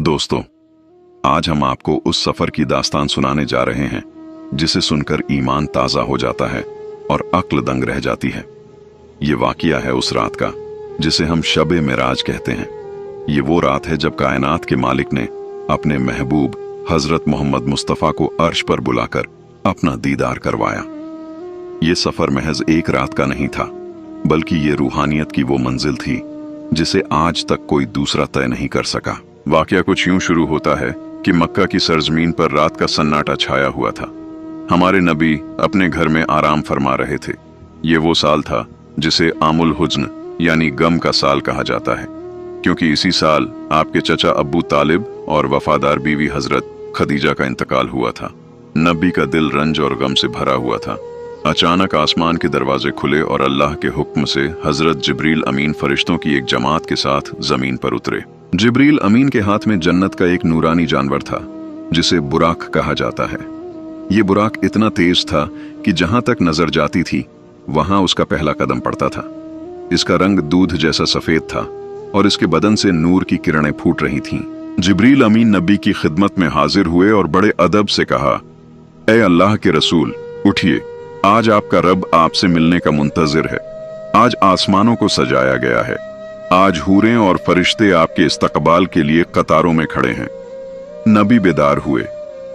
दोस्तों, आज हम आपको उस सफर की दास्तान सुनाने जा रहे हैं जिसे सुनकर ईमान ताजा हो जाता है और अक्ल दंग रह जाती है। ये वाकया है उस रात का जिसे हम शब-ए मिराज कहते हैं। ये वो रात है जब कायनात के मालिक ने अपने महबूब हजरत मोहम्मद मुस्तफ़ा को अर्श पर बुलाकर अपना दीदार करवाया। ये सफर महज एक रात का नहीं था, बल्कि ये रूहानियत की वो मंजिल थी जिसे आज तक कोई दूसरा तय नहीं कर सका। वाकया कुछ यूं शुरू होता है कि मक्का की सरजमीन पर रात का सन्नाटा छाया हुआ था। हमारे नबी अपने घर में आराम फरमा रहे थे। ये वो साल था जिसे आमुल हुज्न यानी गम का साल कहा जाता है, क्योंकि इसी साल आपके चचा अब्बू तालिब और वफादार बीवी हजरत खदीजा का इंतकाल हुआ था। नबी का दिल रंज और गम से भरा हुआ था। अचानक आसमान के दरवाजे खुले और अल्लाह के हुक्म से हजरत जिब्रील अमीन फरिश्तों की एक जमात के साथ जमीन पर उतरे। जिब्रील अमीन के हाथ में जन्नत का एक नूरानी जानवर था जिसे बुराक कहा जाता है। ये बुराक इतना तेज था कि जहां तक नजर जाती थी वहां उसका पहला कदम पड़ता था। इसका रंग दूध जैसा सफेद था और इसके बदन से नूर की किरणें फूट रही थीं। जिब्रील अमीन नबी की खिदमत में हाजिर हुए और बड़े अदब से कहा, ए अल्लाह के रसूल, उठिए, आज आपका रब आपसे मिलने का मुंतजिर है। आज आसमानों को सजाया गया है। आज हूरें और फरिश्ते आपके इस्तकबाल के लिए कतारों में खड़े हैं। नबी बेदार हुए।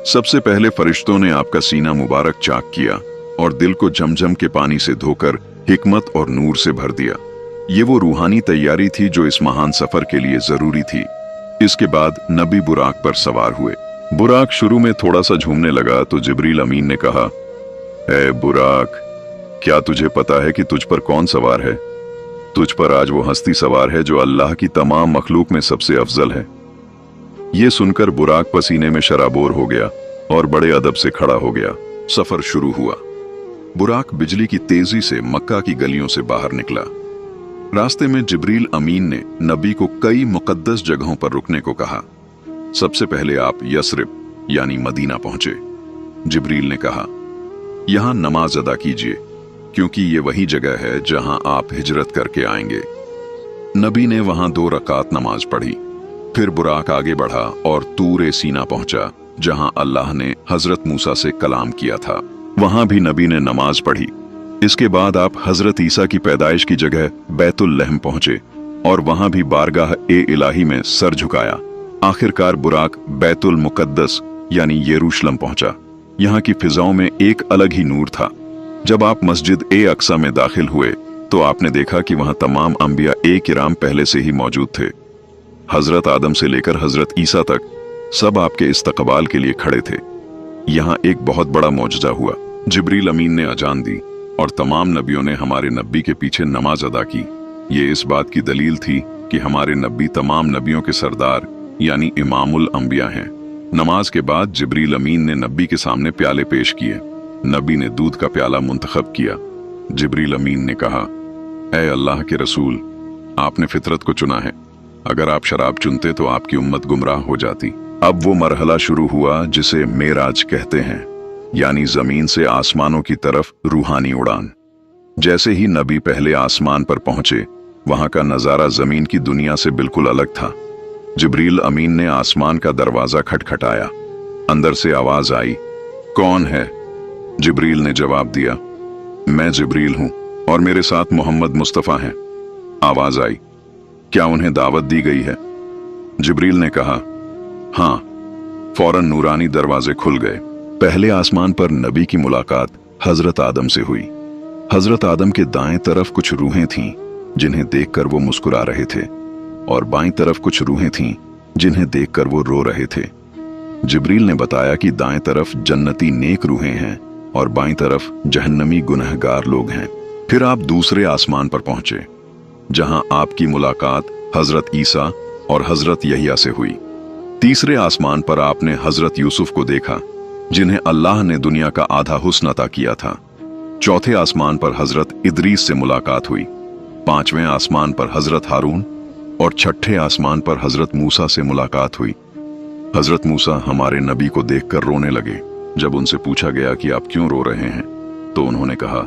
सबसे पहले फरिश्तों ने आपका सीना मुबारक चाक किया और दिल को जमजम के पानी से धोकर हिकमत और नूर से भर दिया। ये वो रूहानी तैयारी थी जो इस महान सफर के लिए जरूरी थी। इसके बाद नबी बुराक पर सवार हुए। बुराक शुरू में थोड़ा सा झूमने लगा तो जिब्रील अमीन ने कहा, ए बुराक, क्या तुझे पता है कि तुझ पर कौन सवार है? तुझ पर आज वो हस्ती सवार है जो अल्लाह की तमाम मखलूक में सबसे अफजल है। ये सुनकर बुराक पसीने में शराबोर हो गया और बड़े अदब से खड़ा हो गया। सफर शुरू हुआ। बुराक बिजली की तेजी से मक्का की गलियों से बाहर निकला। रास्ते में जिब्रील अमीन ने नबी को कई मुकद्दस जगहों पर रुकने को कहा। सबसे पहले आप यसरिब यानी मदीना पहुंचे। जिब्रील ने कहा, यहां नमाज अदा कीजिए, क्योंकि ये वही जगह है जहां आप हिजरत करके आएंगे। नबी ने वहां 2 रकात नमाज पढ़ी। फिर बुराक आगे बढ़ा और तूरे सीना पहुंचा, जहां अल्लाह ने हजरत मूसा से कलाम किया था। वहां भी नबी ने नमाज पढ़ी। इसके बाद आप हजरत ईसा की पैदाइश की जगह बैतुल लहम पहुंचे और वहां भी बारगाह ए इलाही में सर झुकाया। आखिरकार बुराक बैतुल मुकद्दस यानी यरूशलेम पहुंचा। यहाँ की फिजाओं में एक अलग ही नूर था। जब आप मस्जिद ए अक्सा में दाखिल हुए तो आपने देखा कि वहां तमाम अंबिया ए किराम पहले से ही मौजूद थे। हजरत आदम से लेकर हजरत ईसा तक सब आपके इस्तकबाल के लिए खड़े थे। यहाँ एक बहुत बड़ा मौजज़ा हुआ। जिब्रील अमीन ने अजान दी और तमाम नबियों ने हमारे नबी के पीछे नमाज अदा की। ये इस बात की दलील थी कि हमारे नबी तमाम नबियों के सरदार यानी इमामुल अंबिया हैं। नमाज के बाद जिब्रील अमीन ने नबी के सामने प्याले पेश किए। नबी ने दूध का प्याला मुंतखब किया। जिब्रील अमीन ने कहा, ए अल्लाह के रसूल, आपने फितरत को चुना है। अगर आप शराब चुनते तो आपकी उम्मत गुमराह हो जाती। अब वो मरहला शुरू हुआ जिसे मेराज कहते हैं, यानी जमीन से आसमानों की तरफ रूहानी उड़ान। जैसे ही नबी पहले आसमान पर पहुंचे, वहां का नजारा जमीन की दुनिया से बिल्कुल अलग था। जिब्रील अमीन ने आसमान का दरवाजा खटखटाया। अंदर से आवाज आई, कौन है? जिब्रील ने जवाब दिया, मैं जिब्रील हूं और मेरे साथ मोहम्मद मुस्तफ़ा हैं। आवाज आई, क्या उन्हें दावत दी गई है? जिब्रील ने कहा, हां। फौरन नूरानी दरवाजे खुल गए। पहले आसमान पर नबी की मुलाकात हजरत आदम से हुई। हजरत आदम के दाएं तरफ कुछ रूहें थीं जिन्हें देखकर वो मुस्कुरा रहे थे और बाईं तरफ कुछ रूहें थीं जिन्हें देखकर वो रो रहे थे। जिब्रील ने बताया कि दाएं तरफ जन्नती नेक रूहें हैं और बाईं तरफ जहन्नमी गुनहगार लोग हैं। फिर आप दूसरे आसमान पर पहुंचे, जहां आपकी मुलाकात हजरत ईसा और हजरत यहिया से हुई। तीसरे आसमान पर आपने हजरत यूसुफ को देखा, जिन्हें अल्लाह ने दुनिया का आधा हुस्न अता किया था। चौथे आसमान पर हजरत इदरीस से मुलाकात हुई। पांचवें आसमान पर हजरत हारून और छठे आसमान पर हजरत मूसा से मुलाकात हुई। हजरत मूसा हमारे नबी को देखकर रोने लगे। जब उनसे पूछा गया कि आप क्यों रो रहे हैं, तो उन्होंने कहा,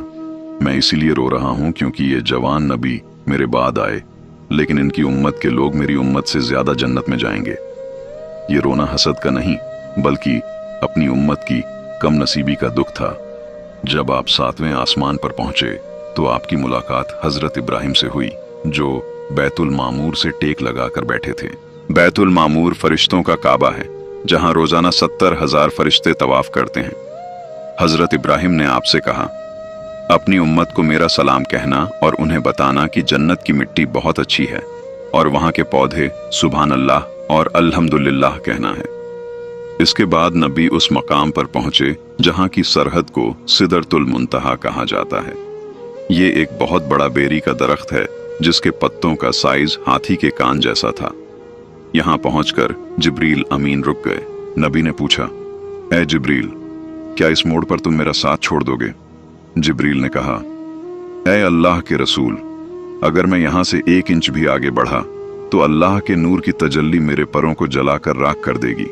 मैं इसीलिए रो रहा हूं क्योंकि ये जवान नबी मेरे बाद आए, लेकिन इनकी उम्मत के लोग मेरी उम्मत से ज्यादा जन्नत में जाएंगे। ये रोना हसद का नहीं, बल्कि अपनी उम्मत की कम नसीबी का दुख था। जब आप 7वें आसमान पर पहुंचे तो आपकी मुलाकात हजरत इब्राहिम से हुई, जो बैतुल मामूर से टेक लगाकर बैठे थे। बैतुल मामूर फरिश्तों का काबा है, जहां रोजाना 70,000 फरिश्ते तवाफ करते हैं। हजरत इब्राहिम ने आपसे कहा, अपनी उम्मत को मेरा सलाम कहना और उन्हें बताना कि जन्नत की मिट्टी बहुत अच्छी है और वहां के पौधे सुभान अल्लाह और अल्हम्दुलिल्लाह कहना है। इसके बाद नबी उस मकाम पर पहुंचे जहां की सरहद को सिदरतुल मुंतहा कहा जाता है। ये एक बहुत बड़ा बेरी का दरख्त है जिसके पत्तों का साइज हाथी के कान जैसा था। यहां पहुंचकर जिब्रील अमीन रुक गए। नबी ने पूछा, ए जिब्रील, क्या इस मोड़ पर तुम मेरा साथ छोड़ दोगे? जिब्रील ने कहा, ए अल्लाह के रसूल, अगर मैं यहां से 1 इंच भी आगे बढ़ा तो अल्लाह के नूर की तजल्ली मेरे परों को जलाकर राख कर देगी।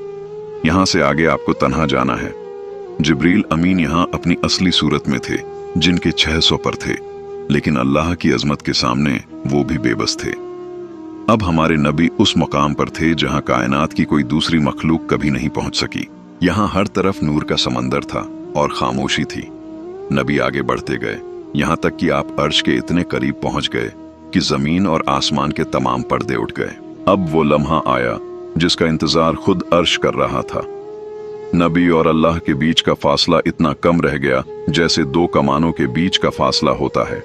यहां से आगे आपको तन्हा जाना है। जिब्रील अमीन यहां अपनी असली सूरत में थे, जिनके 600 पर थे, लेकिन अल्लाह की अजमत के सामने वो भी बेबस थे। अब हमारे नबी उस मकाम पर थे जहां कायनात की कोई दूसरी मखलूक कभी नहीं पहुंच सकी। यहां हर तरफ नूर का समंदर था और खामोशी थी। नबी आगे बढ़ते गए, यहां तक कि आप अर्श के इतने करीब पहुंच गए कि जमीन और आसमान के तमाम पर्दे उठ गए। अब वो लम्हा आया जिसका इंतजार खुद अर्श कर रहा था। नबी और अल्लाह के बीच का फासला इतना कम रह गया जैसे 2 कमानों के बीच का फासला होता है।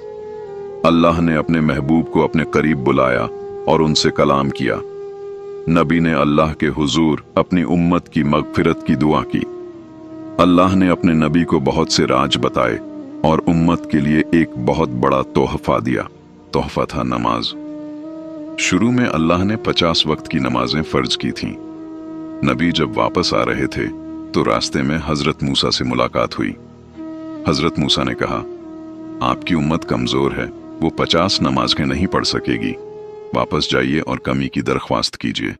अल्लाह ने अपने महबूब को अपने करीब बुलाया और उनसे कलाम किया। नबी ने अल्लाह के हुजूर अपनी उम्मत की मगफिरत की दुआ की। अल्लाह ने अपने नबी को बहुत से राज बताए और उम्मत के लिए एक बहुत बड़ा तोहफा दिया। तोहफा था नमाज। शुरू में अल्लाह ने 50 वक्त की नमाजें फर्ज की थीं। नबी जब वापस आ रहे थे तो रास्ते में हजरत मूसा से मुलाकात हुई। हजरत मूसा ने कहा, आपकी उम्मत कमजोर है, वो 50 नमाजें नहीं पढ़ सकेगी। वापस जाइए और कमी की दरख्वास्त कीजिए।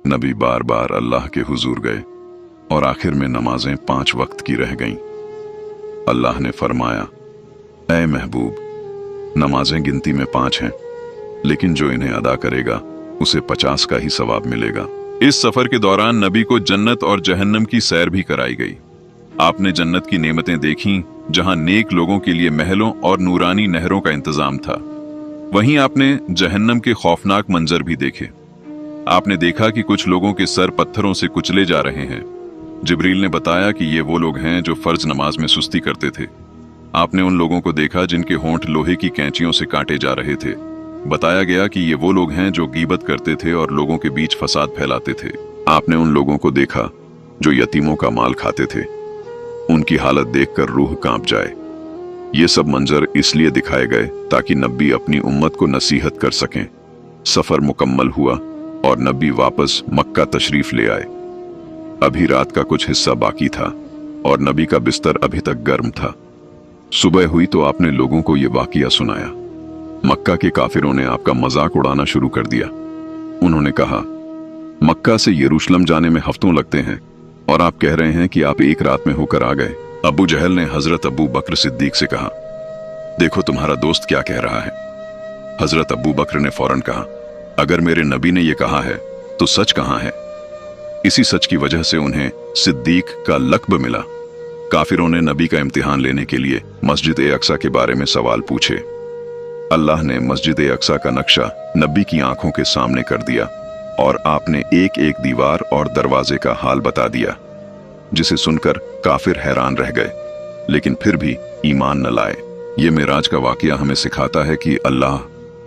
नबी बार बार अल्लाह के हुजूर गए और आखिर में नमाजें 5 वक्त की रह गईं। अल्लाह ने फरमाया, ऐ महबूब, नमाजें गिनती में 5 हैं, लेकिन जो इन्हें अदा करेगा उसे 50 का ही सवाब मिलेगा। इस सफर के दौरान नबी को जन्नत और जहन्नम की सैर भी कराई गई। आपने जन्नत की नेमतें देखीं, जहां नेक लोगों के लिए महलों और नूरानी नहरों का इंतजाम था। वहीं आपने जहन्नम के खौफनाक मंजर भी देखे। आपने देखा कि कुछ लोगों के सर पत्थरों से कुचले जा रहे हैं। जिब्रील ने बताया कि ये वो लोग हैं जो फर्ज नमाज में सुस्ती करते थे। आपने उन लोगों को देखा जिनके होंठ लोहे की कैंचियों से काटे जा रहे थे। बताया गया कि ये वो लोग हैं जो गीबत करते थे और लोगों के बीच फसाद फैलाते थे। आपने उन लोगों को देखा जो यतीमों का माल खाते थे। उनकी हालत देखकर रूह कांप जाए। ये सब मंजर इसलिए दिखाए गए ताकि नबी अपनी उम्मत को नसीहत कर सकें। सफर मुकम्मल हुआ और नबी वापस मक्का तशरीफ ले आए। अभी रात का कुछ हिस्सा बाकी था और नबी का बिस्तर अभी तक गर्म था। सुबह हुई तो आपने लोगों को ये वाकिया सुनाया। मक्का के काफिरों ने आपका मजाक उड़ाना शुरू कर दिया। उन्होंने कहा, मक्का से यरूशलेम जाने में हफ्तों लगते हैं और आप कह रहे हैं कि आप एक रात में होकर आ गए। अबू जहल ने हजरत अबू बकर सिद्दीक से कहा, देखो तुम्हारा दोस्त क्या कह रहा है। हजरत अबू बकर ने फौरन कहा, अगर मेरे नबी ने यह कहा है तो सच कहां है? इसी सच की वजह से उन्हें सिद्दीक का लक़ब मिला। काफिरों ने नबी का इम्तिहान लेने के लिए मस्जिद ए अक्सा के बारे में सवाल पूछे। अल्लाह ने मस्जिद ए अक्सा का नक्शा नबी की आंखों के सामने कर दिया और आपने एक एक दीवार और दरवाजे का हाल बता दिया, जिसे सुनकर काफिर हैरान रह गए, लेकिन फिर भी ईमान न लाए। ये मेराज का वाकया हमें सिखाता है कि अल्लाह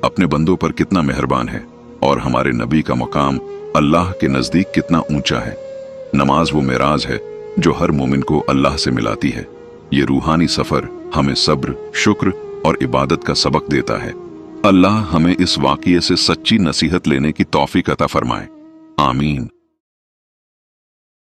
अपने बंदों पर कितना मेहरबान है और हमारे नबी का मकाम अल्लाह के नजदीक कितना ऊंचा है। नमाज वो मेराज है जो हर मोमिन को अल्लाह से मिलाती है। ये रूहानी सफर हमें सब्र, शुक्र और इबादत का सबक देता है। अल्लाह हमें इस वाकये से सच्ची नसीहत लेने की तौफीक अता फरमाए। आमीन।